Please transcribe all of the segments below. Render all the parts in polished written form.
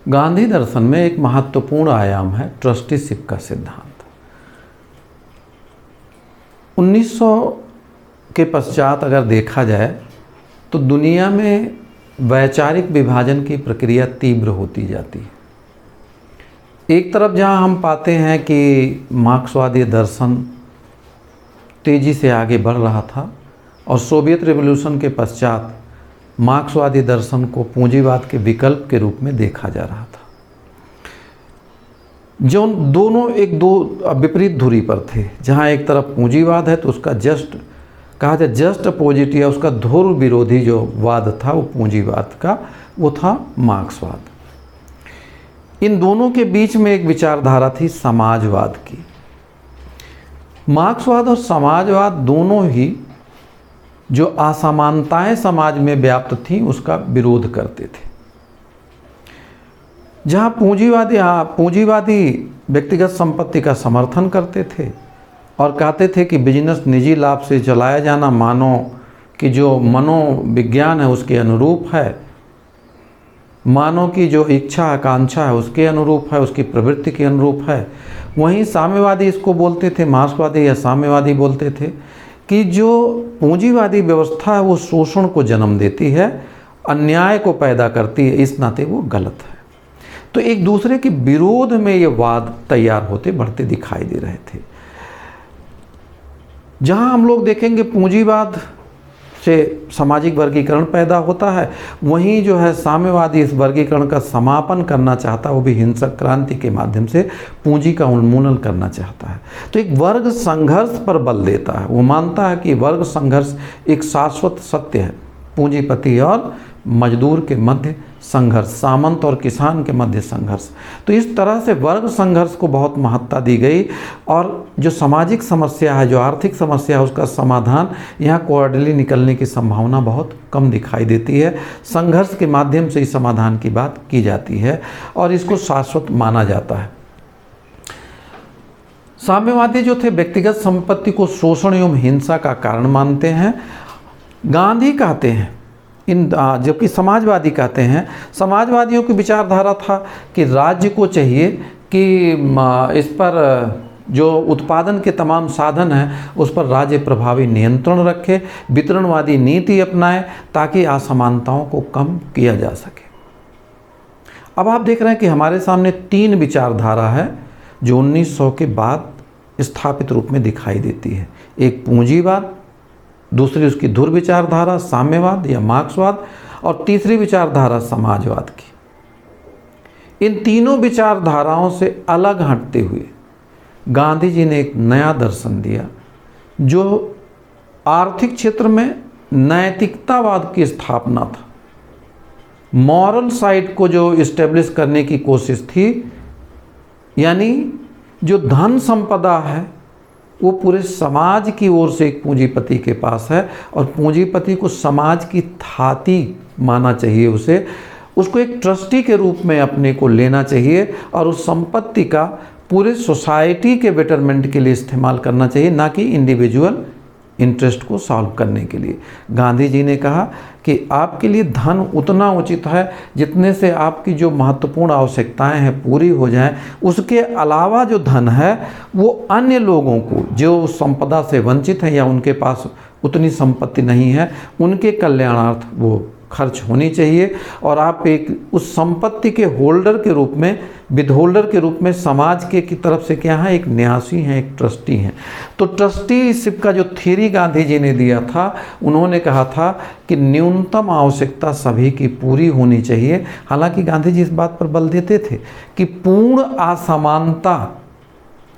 गांधी दर्शन में एक महत्वपूर्ण आयाम है ट्रस्टीशिप का सिद्धांत। 1900 के पश्चात अगर देखा जाए तो दुनिया में वैचारिक विभाजन की प्रक्रिया तीव्र होती जाती है। एक तरफ जहां हम पाते हैं कि मार्क्सवादी दर्शन तेज़ी से आगे बढ़ रहा था और सोवियत रिवॉल्यूशन के पश्चात मार्क्सवादी दर्शन को पूंजीवाद के विकल्प के रूप में देखा जा रहा था, जो दोनों एक दो विपरीत धुरी पर थे। जहां एक तरफ पूंजीवाद है तो उसका जस्ट अपोजिट या उसका ध्रुव विरोधी जो वाद था वो पूंजीवाद का, वो था मार्क्सवाद। इन दोनों के बीच में एक विचारधारा थी समाजवाद की। मार्क्सवाद और समाजवाद दोनों ही जो असमानताएं समाज में व्याप्त थीं उसका विरोध करते थे। जहां पूंजीवादी व्यक्तिगत संपत्ति का समर्थन करते थे और कहते थे कि बिजनेस निजी लाभ से चलाया जाना मानव की जो मनोविज्ञान है उसके अनुरूप है, मानव की जो इच्छा आकांक्षा है उसके अनुरूप है, उसकी प्रवृत्ति के अनुरूप है। वहीं साम्यवादी इसको बोलते थे, मार्क्सवादी या साम्यवादी बोलते थे कि जो पूंजीवादी व्यवस्था है वो शोषण को जन्म देती है, अन्याय को पैदा करती है, इस नाते वो गलत है। तो एक दूसरे के विरोध में ये वाद तैयार होते बढ़ते दिखाई दे रहे थे। जहां हम लोग देखेंगे पूंजीवाद से सामाजिक वर्गीकरण पैदा होता है, वहीं जो है साम्यवादी इस वर्गीकरण का समापन करना चाहता है, वो भी हिंसक क्रांति के माध्यम से पूंजी का उन्मूलन करना चाहता है। तो एक वर्ग संघर्ष पर बल देता है। वो मानता है कि वर्ग संघर्ष एक शाश्वत सत्य है। पूंजीपति और मजदूर के मध्य संघर्ष, सामंत और किसान के मध्य संघर्ष। तो इस तरह से वर्ग संघर्ष को बहुत महत्ता दी गई और जो सामाजिक समस्या है, जो आर्थिक समस्या है, उसका समाधान यहाँ कोऑर्डिनली निकलने की संभावना बहुत कम दिखाई देती है। संघर्ष के माध्यम से इस समाधान की बात की जाती है और इसको शाश्वत माना जाता है। साम्यवादी जो थे व्यक्तिगत संपत्ति को शोषण एवं हिंसा का कारण मानते हैं। गांधी कहते हैं जबकि समाजवादी कहते हैं, समाजवादियों की विचारधारा था कि राज्य को चाहिए कि इस पर जो उत्पादन के तमाम साधन हैं उस पर राज्य प्रभावी नियंत्रण रखे, वितरणवादी नीति अपनाए ताकि असमानताओं को कम किया जा सके। अब आप देख रहे हैं कि हमारे सामने तीन विचारधारा है जो 1900 के बाद स्थापित रूप में दिखाई देती है। एक पूंजीवाद, दूसरी उसकी ध्रुव विचारधारा साम्यवाद या मार्क्सवाद, और तीसरी विचारधारा समाजवाद की। इन तीनों विचारधाराओं से अलग हटते हुए गांधी जी ने एक नया दर्शन दिया जो आर्थिक क्षेत्र में नैतिकतावाद की स्थापना था। मॉरल साइड को जो इस्टेब्लिश करने की कोशिश थी, यानी जो धन संपदा है वो पूरे समाज की ओर से एक पूंजीपति के पास है और पूंजीपति को समाज की थाती माना चाहिए, उसको एक ट्रस्टी के रूप में अपने को लेना चाहिए और उस संपत्ति का पूरे सोसाइटी के बेटरमेंट के लिए इस्तेमाल करना चाहिए, ना कि इंडिविजुअल इंटरेस्ट को सॉल्व करने के लिए। गांधी जी ने कहा कि आपके लिए धन उतना उचित है जितने से आपकी जो महत्वपूर्ण आवश्यकताएं हैं पूरी हो जाएं। उसके अलावा जो धन है वो अन्य लोगों को जो संपदा से वंचित हैं या उनके पास उतनी संपत्ति नहीं है, उनके कल्याणार्थ वो खर्च होनी चाहिए और आप एक उस संपत्ति के होल्डर के रूप में, विद होल्डर के रूप में समाज के की तरफ से क्या है, एक न्यासी हैं, एक ट्रस्टी हैं। तो ट्रस्टीशिप का जो थ्योरी गांधी जी ने दिया था, उन्होंने कहा था कि न्यूनतम आवश्यकता सभी की पूरी होनी चाहिए। हालांकि गांधी जी इस बात पर बल देते थे कि पूर्ण असमानता,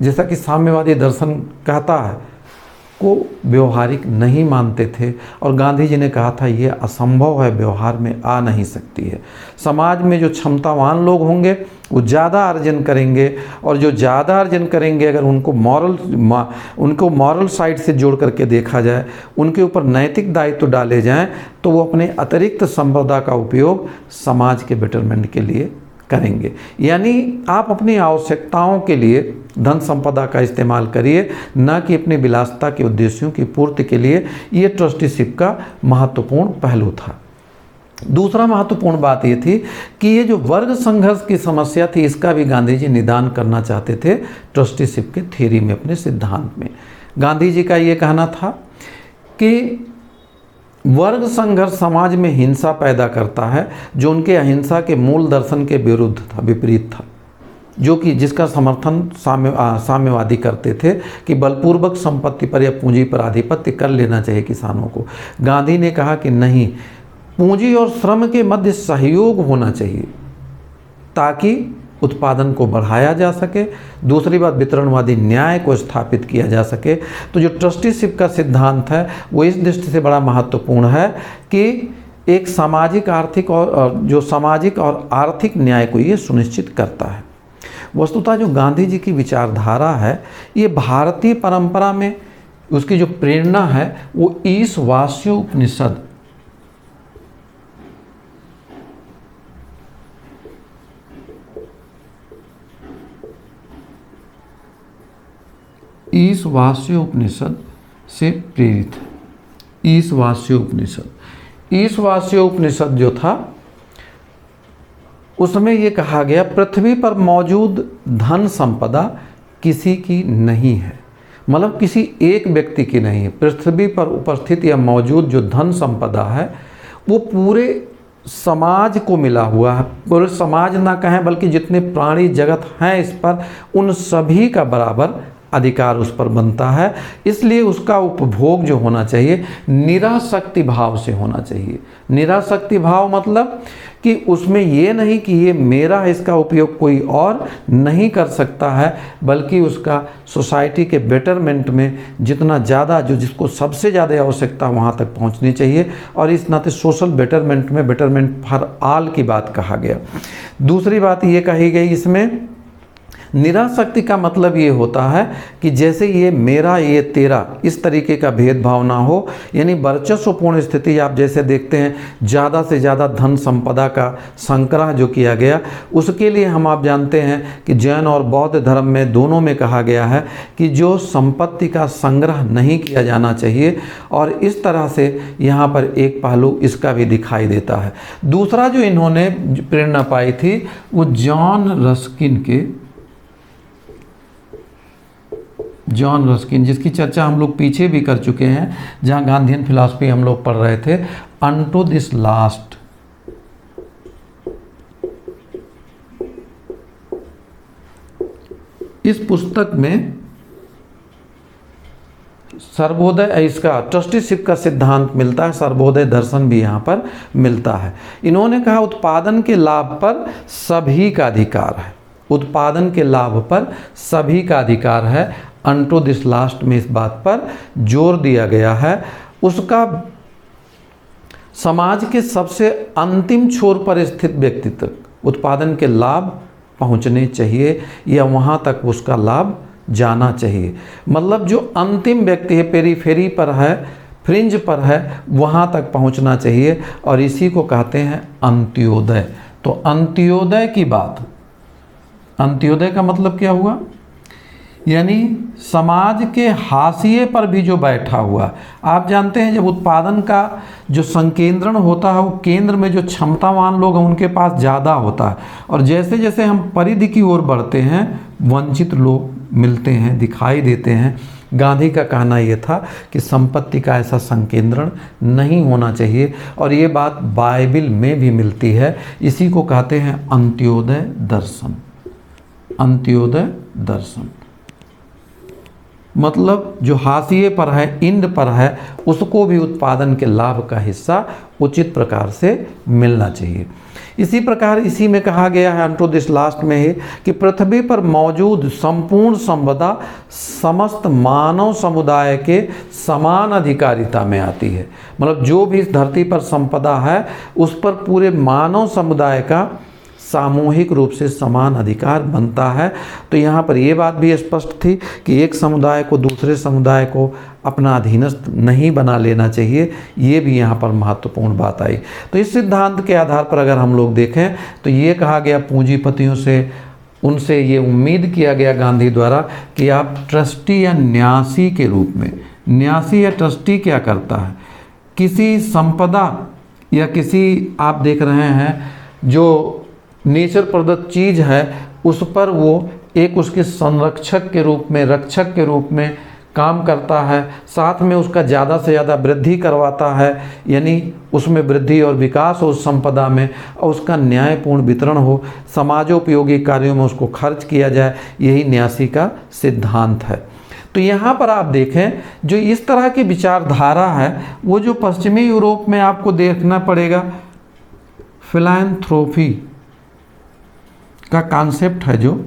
जैसा कि साम्यवादी दर्शन कहता है, को व्यवहारिक नहीं मानते थे और गांधी जी ने कहा था ये असंभव है, व्यवहार में आ नहीं सकती है। समाज में जो क्षमतावान लोग होंगे वो ज़्यादा अर्जन करेंगे और जो ज़्यादा अर्जन करेंगे अगर उनको मॉरल साइड से जोड़ करके देखा जाए, उनके ऊपर नैतिक दायित्व डाले जाएं, तो वो अपने अतिरिक्त संपदा का उपयोग समाज के बेटरमेंट के लिए करेंगे। यानी आप अपनी आवश्यकताओं के लिए धन संपदा का इस्तेमाल करिए, न कि अपनी विलासिता के उद्देश्यों की पूर्ति के लिए। ये ट्रस्टीशिप का महत्वपूर्ण पहलू था। दूसरा महत्वपूर्ण बात ये थी कि ये जो वर्ग संघर्ष की समस्या थी, इसका भी गांधी जी निदान करना चाहते थे ट्रस्टीशिप के थ्योरी में, अपने सिद्धांत में। गांधी जी का ये कहना था कि वर्ग संघर्ष समाज में हिंसा पैदा करता है, जो उनके अहिंसा के मूल दर्शन के विरुद्ध था, विपरीत था, जो कि जिसका समर्थन साम्यवादी करते थे कि बलपूर्वक संपत्ति पर या पूंजी पर आधिपत्य कर लेना चाहिए किसानों को। गांधी ने कहा कि नहीं, पूंजी और श्रम के मध्य सहयोग होना चाहिए ताकि उत्पादन को बढ़ाया जा सके। दूसरी बात, वितरणवादी न्याय को स्थापित किया जा सके। तो जो ट्रस्टीशिप का सिद्धांत है वो इस दृष्टि से बड़ा महत्वपूर्ण है कि एक सामाजिक आर्थिक और जो सामाजिक और आर्थिक न्याय को ये सुनिश्चित करता है। वस्तुतः जो गांधी जी की विचारधारा है ये भारतीय परंपरा में उसकी जो प्रेरणा है वो ईशावास्य उपनिषद, ईशावास्य उपनिषद से प्रेरित है। ईशावास्य उपनिषद, ईशावास्य उपनिषद जो था उसमें ये कहा गया, पृथ्वी पर मौजूद धन संपदा किसी की नहीं है, मतलब किसी एक व्यक्ति की नहीं है। पृथ्वी पर उपस्थित या मौजूद जो धन संपदा है वो पूरे समाज को मिला हुआ है। पूरे समाज ना कहें बल्कि जितने प्राणी जगत हैं इस पर, उन सभी का बराबर अधिकार उस पर बनता है। इसलिए उसका उपभोग जो होना चाहिए निरासक्ति भाव से होना चाहिए। निरासक्ति भाव मतलब कि उसमें ये नहीं कि ये मेरा, इसका उपयोग कोई और नहीं कर सकता है, बल्कि उसका सोसाइटी के बेटरमेंट में जितना ज़्यादा, जो जिसको सबसे ज़्यादा आवश्यकता वहाँ तक पहुँचनी चाहिए। और इस नाते सोशल बेटरमेंट में बेटरमेंट फॉर ऑल की बात कहा गया। दूसरी बात ये कही गई इसमें, निरासक्ति का मतलब ये होता है कि जैसे ये मेरा ये तेरा, इस तरीके का भेदभाव ना हो। यानी वर्चस्वपूर्ण स्थिति आप जैसे देखते हैं, ज़्यादा से ज़्यादा धन संपदा का संग्रह जो किया गया, उसके लिए हम आप जानते हैं कि जैन और बौद्ध धर्म में दोनों में कहा गया है कि जो संपत्ति का संग्रह नहीं किया जाना चाहिए। और इस तरह से यहाँ पर एक पहलू इसका भी दिखाई देता है। दूसरा जो इन्होंने प्रेरणा पाई थी वो जॉन रस्किन, जिसकी चर्चा हम लोग पीछे भी कर चुके हैं, जहां गांधीयन फिलॉसफी हम लोग पढ़ रहे थे, अनटू दिस लास्ट। इस पुस्तक में सर्वोदय, इसका ट्रस्टीशिप का सिद्धांत मिलता है, सर्वोदय दर्शन भी यहाँ पर मिलता है। इन्होंने कहा उत्पादन के लाभ पर सभी का अधिकार है, उत्पादन के लाभ पर सभी का अधिकार है। अनटू दिस लास्ट में इस बात पर जोर दिया गया है। उसका समाज के सबसे अंतिम छोर पर स्थित व्यक्ति तक उत्पादन के लाभ पहुंचने चाहिए या वहां तक उसका लाभ जाना चाहिए। मतलब जो अंतिम व्यक्ति है, पेरीफेरी पर है, फ्रिंज पर है, वहां तक पहुंचना चाहिए। और इसी को कहते हैं अंत्योदय। तो अंत्योदय की बात, अंत्योदय का मतलब क्या हुआ? यानी समाज के हाशिए पर भी जो बैठा हुआ। आप जानते हैं जब उत्पादन का जो संकेंद्रण होता है वो केंद्र में जो क्षमतावान लोग हैं उनके पास ज़्यादा होता है, और जैसे जैसे हम परिधि की ओर बढ़ते हैं वंचित लोग मिलते हैं, दिखाई देते हैं। गांधी का कहना ये था कि संपत्ति का ऐसा संकेंद्रण नहीं होना चाहिए, और ये बात बाइबिल में भी मिलती है। इसी को कहते हैं अंत्योदय दर्शन। अंत्योदय दर्शन मतलब जो हाशिए पर है, इंड पर है, उसको भी उत्पादन के लाभ का हिस्सा उचित प्रकार से मिलना चाहिए। इसी प्रकार इसी में कहा गया है अनटू दिस लास्ट में ही कि पृथ्वी पर मौजूद संपूर्ण संपदा समस्त मानव समुदाय के समान अधिकारिता में आती है। मतलब जो भी इस धरती पर संपदा है उस पर पूरे मानव समुदाय का सामूहिक रूप से समान अधिकार बनता है। तो यहाँ पर ये बात भी स्पष्ट थी कि एक समुदाय को दूसरे समुदाय को अपना अधीनस्थ नहीं बना लेना चाहिए। ये भी यहाँ पर महत्वपूर्ण बात आई। तो इस सिद्धांत के आधार पर अगर हम लोग देखें तो ये कहा गया पूंजीपतियों से, उनसे ये उम्मीद किया गया गांधी द्वारा कि आप ट्रस्टी या न्यासी के रूप में, न्यासी या ट्रस्टी क्या करता है, किसी संपदा या किसी आप देख रहे हैं जो नेचर प्रदत्त चीज़ है उस पर वो एक उसके संरक्षक के रूप में, रक्षक के रूप में काम करता है, साथ में उसका ज़्यादा से ज़्यादा वृद्धि करवाता है, यानी उसमें वृद्धि और विकास हो उस संपदा में, और उसका न्यायपूर्ण वितरण हो, समाजोपयोगी कार्यों में उसको खर्च किया जाए, यही न्यासी का सिद्धांत है। तो यहाँ पर आप देखें जो इस तरह की विचारधारा है वो जो पश्चिमी यूरोप में आपको देखना पड़ेगा, फिलैंथ्रोपी का कॉन्सेप्ट है, जो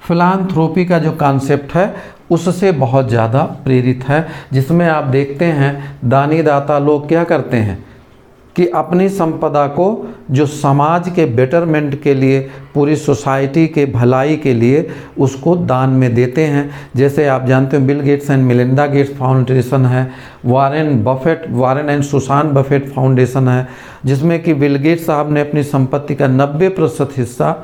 फिलैंथ्रोपी का जो कॉन्सेप्ट है उससे बहुत ज़्यादा प्रेरित है, जिसमें आप देखते हैं दानी दाता लोग क्या करते हैं कि अपनी संपदा को जो समाज के बेटरमेंट के लिए, पूरी सोसाइटी के भलाई के लिए उसको दान में देते हैं। जैसे आप जानते हो Bill Gates and Melinda Gates foundation है, Warren and Susan Buffett foundation है, जिसमें कि बिल गेट्स साहब ने अपनी संपत्ति का 90% हिस्सा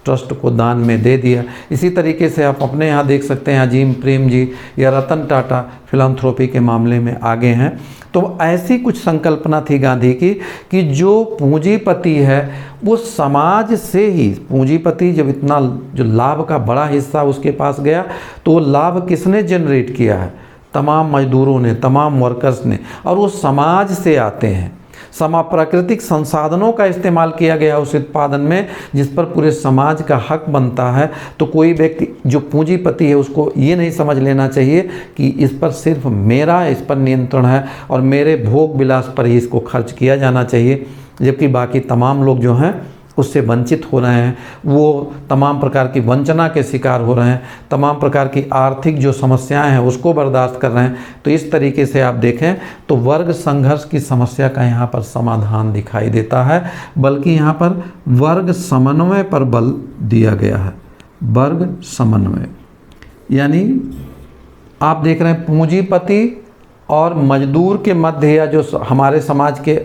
ट्रस्ट को दान में दे दिया। इसी तरीके से आप अपने यहाँ देख सकते हैं अजीम प्रेम जी या रतन टाटा फिलैंथ्रोपी के मामले में आगे हैं। तो ऐसी कुछ संकल्पना थी गांधी की कि जो पूंजीपति है वो समाज से ही, पूंजीपति जब इतना जो लाभ का बड़ा हिस्सा उसके पास गया तो वो लाभ किसने जनरेट किया है? तमाम मजदूरों ने, तमाम वर्कर्स ने, और वो समाज से आते हैं। प्राकृतिक संसाधनों का इस्तेमाल किया गया उस उत्पादन में जिस पर पूरे समाज का हक बनता है। तो कोई व्यक्ति जो पूंजीपति है उसको ये नहीं समझ लेना चाहिए कि इस पर सिर्फ मेरा इस पर नियंत्रण है और मेरे भोग विलास पर ही इसको खर्च किया जाना चाहिए, जबकि बाकी तमाम लोग जो हैं उससे वंचित हो रहे हैं, वो तमाम प्रकार की वंचना के शिकार हो रहे हैं, तमाम प्रकार की आर्थिक जो समस्याएं हैं उसको बर्दाश्त कर रहे हैं। तो इस तरीके से आप देखें तो वर्ग संघर्ष की समस्या का यहाँ पर समाधान दिखाई देता है, बल्कि यहाँ पर वर्ग समन्वय पर बल दिया गया है। वर्ग समन्वय यानी आप देख रहे हैं पूंजीपति और मजदूर के मध्य या जो हमारे समाज के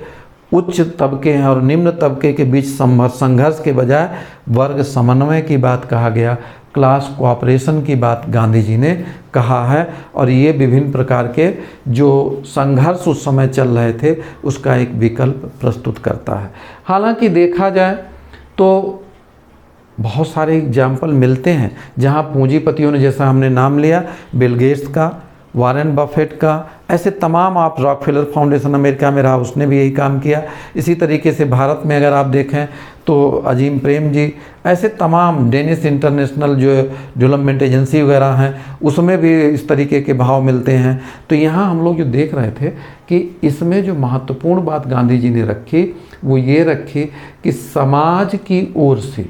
उच्च तबके हैं और निम्न तबके के बीच संघर्ष के बजाय वर्ग समन्वय की बात कहा गया, क्लास कोऑपरेशन की बात गांधी जी ने कहा है। और ये विभिन्न प्रकार के जो संघर्ष उस समय चल रहे थे उसका एक विकल्प प्रस्तुत करता है। हालांकि देखा जाए तो बहुत सारे एग्जाम्पल मिलते हैं जहां पूंजीपतियों ने, जैसा हमने नाम लिया बिल गेट्स का, वारेन बफेट का, ऐसे तमाम, आप रॉकफेलर फाउंडेशन अमेरिका में रहा उसने भी यही काम किया। इसी तरीके से भारत में अगर आप देखें तो अजीम प्रेम जी, ऐसे तमाम डेनिश इंटरनेशनल जो डेवलपमेंट एजेंसी वगैरह हैं उसमें भी इस तरीके के भाव मिलते हैं। तो यहाँ हम लोग जो देख रहे थे कि इसमें जो महत्वपूर्ण बात गांधी जी ने रखी वो ये रखी कि समाज की ओर से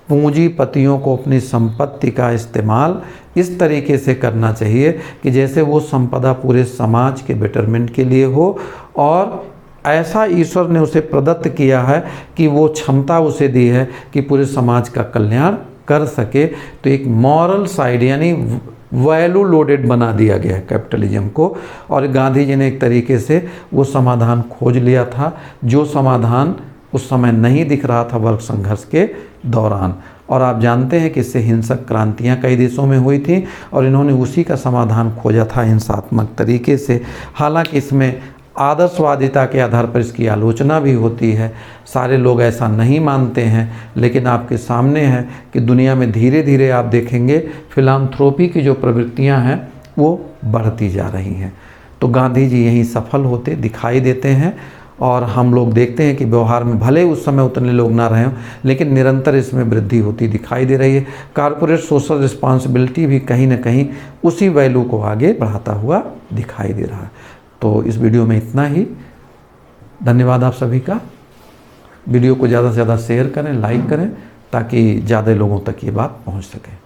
पूंजीपतियों को अपनी संपत्ति का इस्तेमाल इस तरीके से करना चाहिए कि जैसे वो संपदा पूरे समाज के बेटरमेंट के लिए हो, और ऐसा ईश्वर ने उसे प्रदत्त किया है कि वो क्षमता उसे दी है कि पूरे समाज का कल्याण कर सके। तो एक मॉरल साइड यानी वैल्यू लोडेड बना दिया गया है कैपिटलिज्म को, और गांधी जी ने एक तरीके से वो समाधान खोज लिया था जो समाधान उस समय नहीं दिख रहा था वर्ग संघर्ष के दौरान। और आप जानते हैं कि इससे हिंसक क्रांतियां कई देशों में हुई थी और इन्होंने उसी का समाधान खोजा था हिंसात्मक तरीके से। हालांकि इसमें आदर्शवादिता के आधार पर इसकी आलोचना भी होती है, सारे लोग ऐसा नहीं मानते हैं, लेकिन आपके सामने है कि दुनिया में धीरे धीरे आप देखेंगे फिलैंथ्रोपी की जो प्रवृत्तियां हैं वो बढ़ती जा रही हैं। तो गांधी जी यहीं सफल होते दिखाई देते हैं, और हम लोग देखते हैं कि व्यवहार में भले उस समय उतने लोग ना रहे हों लेकिन निरंतर इसमें वृद्धि होती दिखाई दे रही है। कॉरपोरेट सोशल रिस्पॉन्सिबिलिटी भी कहीं ना कहीं उसी वैल्यू को आगे बढ़ाता हुआ दिखाई दे रहा है। तो इस वीडियो में इतना ही। धन्यवाद आप सभी का। वीडियो को ज़्यादा से ज़्यादा शेयर करें, लाइक करें, ताकि ज़्यादा लोगों तक ये बात पहुँच सके।